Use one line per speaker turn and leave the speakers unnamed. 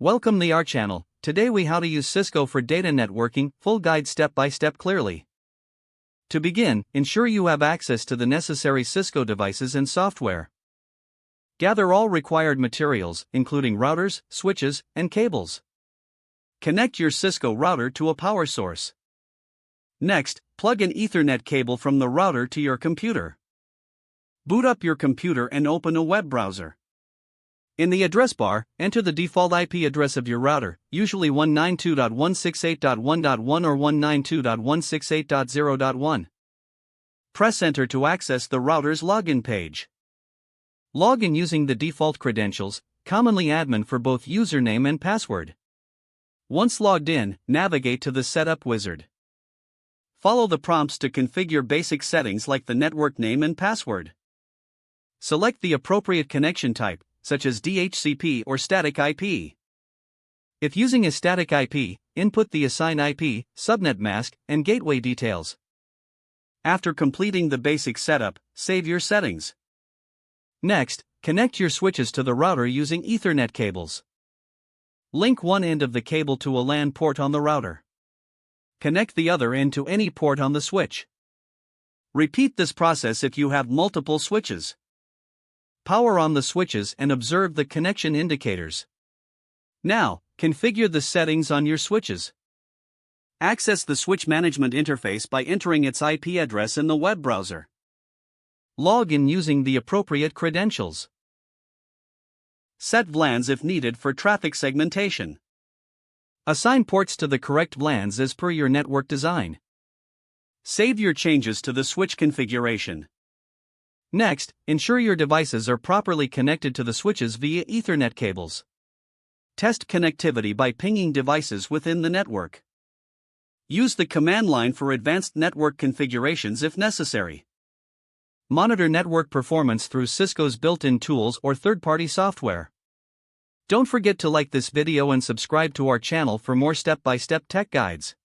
Welcome to our channel. Today we how to use Cisco for data networking, full guide step by step clearly. To begin, ensure you have access to the necessary Cisco devices and software. Gather all required materials, including routers, switches, and cables. Connect your Cisco router to a power source. Next, plug an Ethernet cable from the router to your computer. Boot up your computer and open a web browser. In the address bar, enter the default IP address of your router, usually 192.168.1.1 or 192.168.0.1. Press Enter to access the router's login page. Log in using the default credentials, commonly admin for both username and password. Once logged in, navigate to the Setup wizard. Follow the prompts to configure basic settings like the network name and password. Select the appropriate connection type, such as DHCP or static IP. If using a static IP, input the assigned IP, subnet mask, and gateway details. After completing the basic setup, save your settings. Next, connect your switches to the router using Ethernet cables. Link one end of the cable to a LAN port on the router. Connect the other end to any port on the switch. Repeat this process if you have multiple switches. Power on the switches and observe the connection indicators. Now, configure the settings on your switches. Access the switch management interface by entering its IP address in the web browser. Log in using the appropriate credentials. Set VLANs if needed for traffic segmentation. Assign ports to the correct VLANs as per your network design. Save your changes to the switch configuration. Next, ensure your devices are properly connected to the switches via Ethernet cables. Test connectivity by pinging devices within the network. Use the command line for advanced network configurations if necessary. Monitor network performance through Cisco's built-in tools or third-party software. Don't forget to like this video and subscribe to our channel for more step-by-step tech guides.